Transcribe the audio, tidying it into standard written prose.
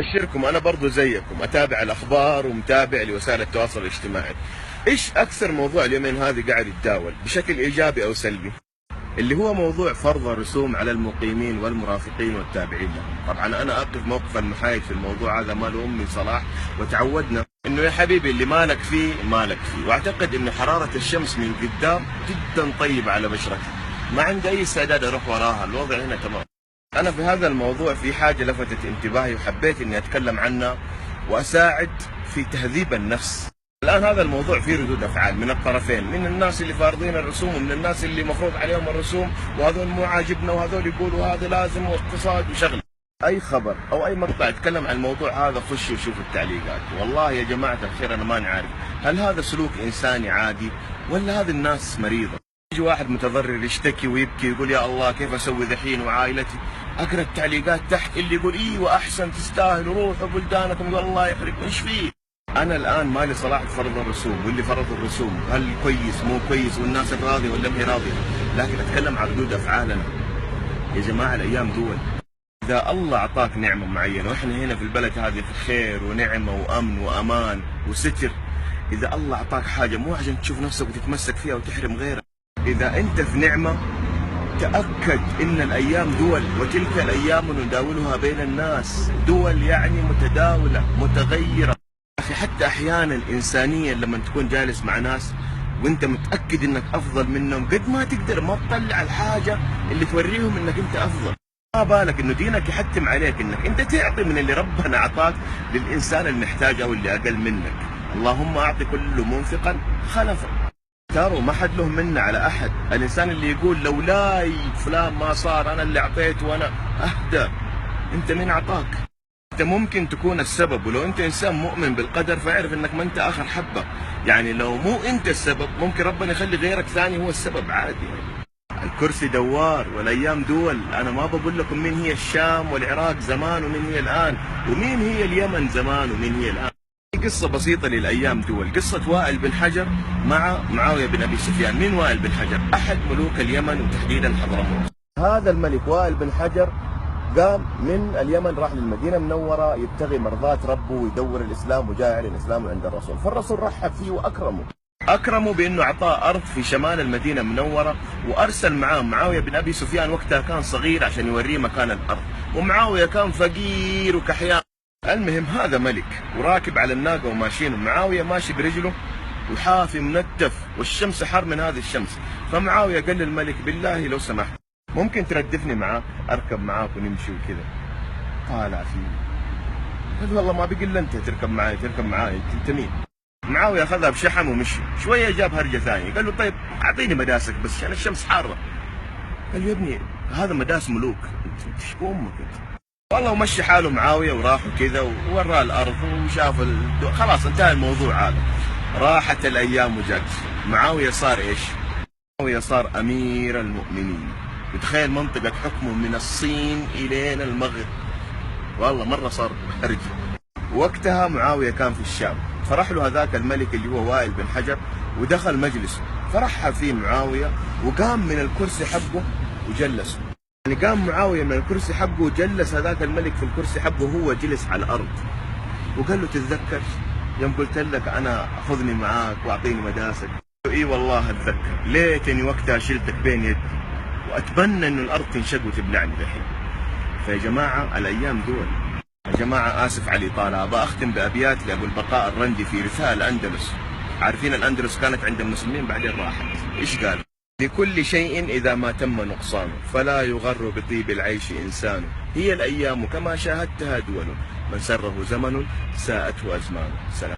أبشركم أنا برضو زيكم أتابع الأخبار ومتابع لوسائل التواصل الاجتماعي. إيش أكثر موضوع اليومين هذه قاعد يتداول بشكل إيجابي أو سلبي؟ اللي هو موضوع فرض الرسوم على المقيمين والمرافقين والتابعين لهم. طبعا أنا أقف موقف المحايد في الموضوع هذا، ما لوم من صلاح، وتعودنا إنه يا حبيبي اللي مالك فيه مالك فيه، وأعتقد إنه حرارة الشمس من قدام جدا طيبة على بشرتي، ما عندي أي استعداد أروح وراها، الوضع هنا تمام. أنا في هذا الموضوع في حاجة لفتت انتباهي وحبيت إني أتكلم عنها وأساعد في تهذيب النفس. الآن هذا الموضوع فيه ردود أفعال من الطرفين، من الناس اللي فارضين الرسوم ومن الناس اللي مفروض عليهم الرسوم، وهذول مو عاجبنا، وهذول يقولوا هذا لازم واقتصاد وشغل. أي خبر أو أي مقطع يتكلم عن الموضوع هذا خشوا وشوفوا التعليقات. والله يا جماعة الخير أنا ما عارف هل هذا سلوك إنساني عادي ولا هذه الناس مريضة. يجي واحد متضرر يشتكي ويبكي يقول يا الله كيف اسوي ذحين وعائلتي، اقرا التعليقات تحت اللي يقول ايوه احسن تستاهلوا روحوا بلدانكم الله يحرقكم. ايش فيه؟ انا الان مالي صلاح فرض الرسوم واللي فرض الرسوم هل كويس مو كويس والناس الراضيه ولا ما هي راضيه، لكن اتكلم عن ردود افعالنا. يا جماعه الايام دول، اذا الله اعطاك نعمه معينه واحنا هنا في البلد هذه في خير ونعمه وامن وامان وستر، اذا الله اعطاك حاجه مو عشان تشوف نفسك وتتمسك فيها وتحرم غيرك. إذا أنت في نعمة تأكد إن الأيام دول، وتلك الأيام نداولها بين الناس. دول يعني متداولة متغيرة. أخي حتى أحيانا إنسانيا لما تكون جالس مع ناس وأنت متأكد إنك أفضل منهم، قد ما تقدر ما تطلع الحاجة اللي توريهم إنك أنت أفضل. ما بالك إنه دينك يحتم عليك إنك أنت تعطي من اللي ربنا أعطاك للإنسان المحتاج أو اللي أقل منك. اللهم أعطي كل منفقا خلفا. ترى ما حد له منا على احد. الانسان اللي يقول لولاي فلان ما صار انا اللي اعطيت وانا اهدى، انت مين اعطاك؟ انت ممكن تكون السبب، ولو انت انسان مؤمن بالقدر فاعرف انك ما انت اخر حبه. يعني لو مو انت السبب ممكن ربنا يخلي غيرك ثاني هو السبب عادي. الكرسي دوار والايام دول. انا ما بقول لكم مين هي الشام والعراق زمان ومين هي الان، ومين هي اليمن زمان ومين هي الان. قصة بسيطة للأيام دول، قصة وائل بن حجر مع معاوية بن أبي سفيان. مين وائل بن حجر؟ أحد ملوك اليمن وتحديدا حضرموت. هذا الملك وائل بن حجر قام من اليمن راح للمدينة المنورة يبتغي مرضاة ربه ويدور الإسلام وجاء يعلن إسلامه عند الرسول، فالرسول رحب فيه وأكرمه. أكرمه بأنه أعطاه أرض في شمال المدينة المنورة، وأرسل معاه معاوية بن أبي سفيان، وقتها كان صغير عشان يوريه مكان الأرض، ومعاوية كان فقير وكحيان. المهم هذا ملك وراكب على الناقة وماشيين، ومعاوية ماشي برجله وحافي منتف والشمس حر من هذه الشمس. فمعاوية قال للملك بالله لو سمحت ممكن تردفني معاك اركب معاك ونمشي وكذا. طالع فيه قال والله ما بقي الا انت تركب معي، تركب معي انت مين؟ معاوية اخذها بشحم ومشي. شوية جاب هرجة ثانية قال له طيب اعطيني مداسك بس عشان الشمس حارة. قال له يا ابني هذا مداس ملوك، انت ايش امك انت؟ والله ومشي حاله معاوية وراحوا كذا ووراه الأرض وشاف خلاص انتهى الموضوع هذا. راحت الأيام وجت معاوية صار إيش؟ معاوية صار أمير المؤمنين. وتخيل منطقة حكمه من الصين إلين المغرب، والله مرة صار هرج. وقتها معاوية كان في الشام، فرح له هذاك الملك اللي هو وائل بن حجر ودخل مجلسه، فرحب فيه معاوية وقام من الكرسي حقه وجلسه. يعني قام معاوية من الكرسي حقه وجلس هذاك الملك في الكرسي حقه وهو جلس على الأرض، وقال له تتذكر يوم قلت لك أنا خذني معاك وأعطيني مداسك؟ إي والله أتذكر، ليتني وقتها شلتك بين يدي وأتمنى إنه الأرض تنشق وتبلعني الحين. فيا جماعة الأيام دول. يا جماعة آسف على الإطالة، بأختم بأبيات لأبو البقاء الرندي في رثاء الأندلس. عارفين الأندلس كانت عند المسلمين بعدين راحت. إيش قال؟ لكل شيء إذا ما تم نقصانه فلا يغر بطيب العيش إنسان، هي الأيام كما شاهدتها دول، من سره زمن ساءته أزمان. سلام.